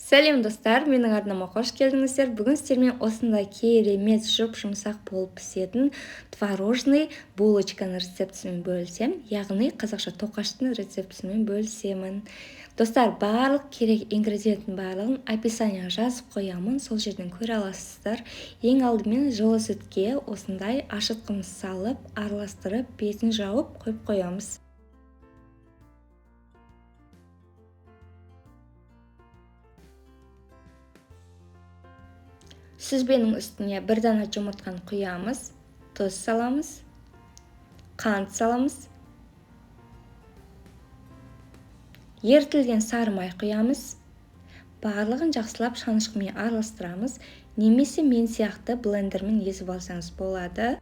Сәлем достар, менің арнама қош келдіңіздер. Бүгін сіздермен осындай керемет жұмсақ болып пісетін творожный булочканың рецептісімен бөлісем, яғни қазақша тоқаштың рецептісімен бөлісемін. Достар, барлық керек ингредиенттің барлығын описанияға жазып қоямын, сол жерден көре аласыздар. Ең алдымен жылы сүтке осындай ашытқымыз салып, араластырып, бетін жауып қойып қоямыз. Сүзбенің үстіне бір дана жұмыртқаны құямыз, тұз саламыз, қант саламыз, ерітілген сары май құямыз. Барлығын жақсылап шанышқымен араластырамыз, немесе мен сияқты блендермен езіп алсаңыз болады.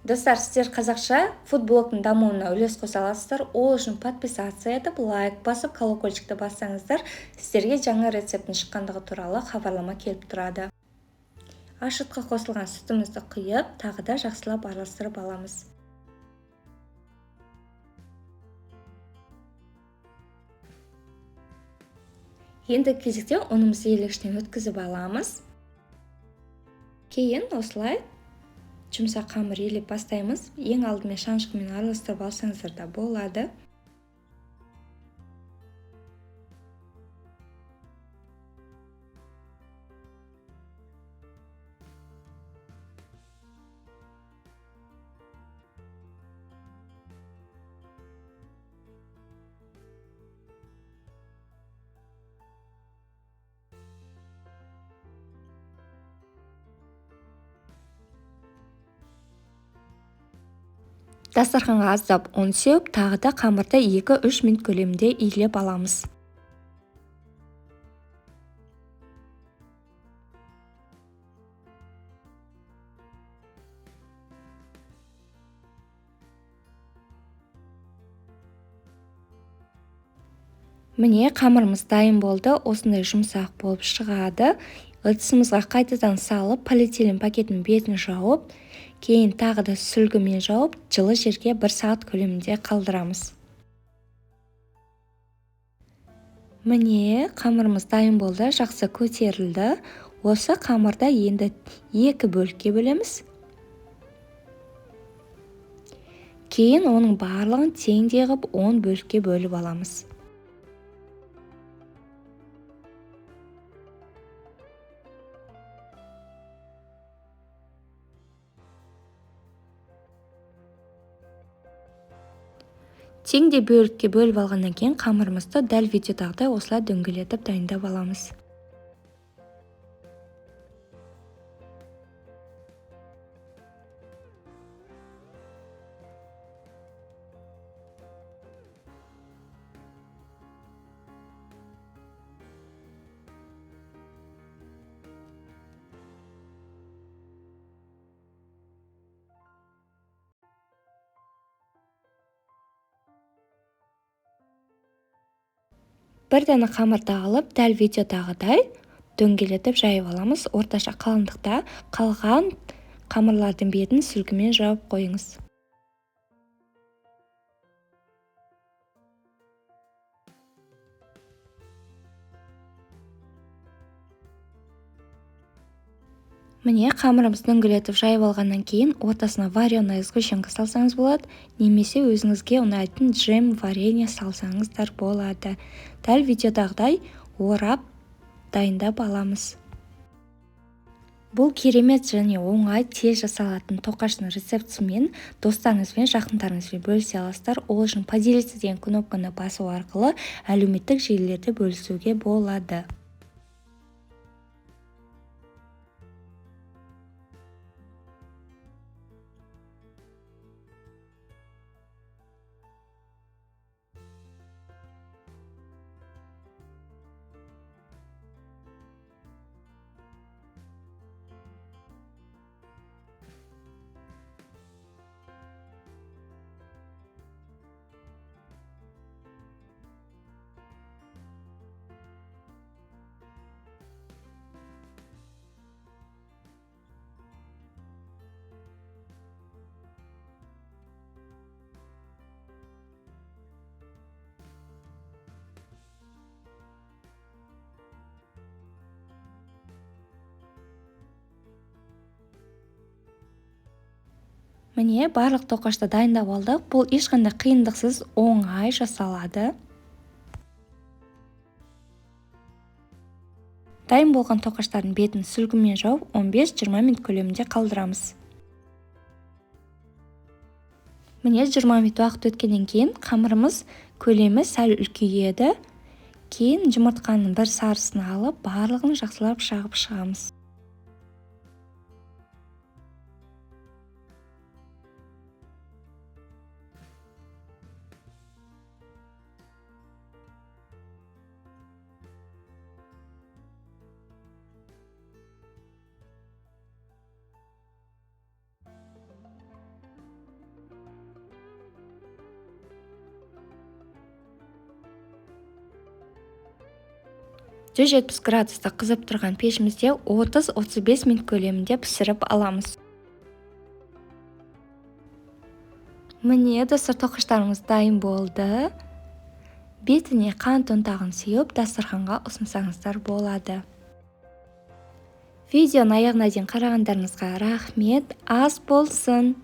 Достар, сіздер қазақша фудблогтың дамуына үлес қоса аласыздар. Ол үшін подписация етіп, лайк басып, колокольчикті бассаңыздар, сіздерге жаңа рецептің шыққандығы туралы хабарлама келіп тұрады. Ашытқа қосылған сүтімізді құйып, тағы да жақсылап араластырып аламыз. Енді кезекте ұнымызды елегіштен өткізіп аламыз. Кейін осылай жұмсақ қамыр елеп бастаймыз. Ең алдымен шанышқымен араластырып алсаңыздар да болады. Дастарханға аздап ұн сеуіп, тағы да қамырды 2-3 минут көлемінде иілеп аламыз. Міне, қамырымыз дайын болды, осындай жұмсақ болып шығады. Ыдысымызға қайтадан салып, полиэтилен пакеттің бетін жауып, кейін тағы да сүлгімен жауып, жылы жерге 1 сағат көлемінде қалдырамыз. Міне, қамырымыз дайын болды, жақсы көтерілді. Осы қамырды енді 2 бөлікке бөлеміз. Кейін оның барлығын теңдей ғып 10 бөлікке бөліп аламыз. Теңдей бөлікке бөліп алғаннан кейін қамырымызды дәл видеодағыдай осылай дөңгелетіп дайындап аламыз. Бір дана қамырды алып, дәл видеодағыдай дөңгелетіп жайып аламыз. Орташа қалыңдықта қалған қамырлардың бетін сүлгімен жауып қойыңыз. Міне, қамырымызды дөңгелетіп жайып алғаннан кейін ортасына вареная сгущенка салсаңыз болады, немесе өзіңізге ұнайтын джем варенье салсаңыздар болады. Дәл видеодағыдай орап дайындап аламыз. Бұл керемет және оңай, тез жасалатын тоқаштың рецептісімен достарыңызбен, жақындарыңызбен бөлісе аласыздар. Ол үшін поделиться деген кнопканы басу арқылы әлеуметтік желілерде бөлісуге болады. Міне барлық тоқашты дайындап алдық. Бұл ешқандай қиындықсыз оңай жасалады. Дайын болған тоқаштардың бетін сүлгімен жауып 15-20 минут көлемінде қалдырамыз. Міне 20 минут уақыт өткеннен кейін қамырымыз көлемі сәл үлкейеді. Кейін жұмыртқаның бір сарысын алып, барлығын жақсылап шағып шығамыз. Жүз 70 градуста қызып тұрған пешімізде 30-35 минут көлемінде пісіріп аламыз. Міне достар, тоқаштарымыз дайын болды. Бетіне қант ұнтағын сеуіп, дастарханға ұсынсаңыздар болады. Видеоны аяғына дейін қарағандарыңызға рахмет. Ас болсын!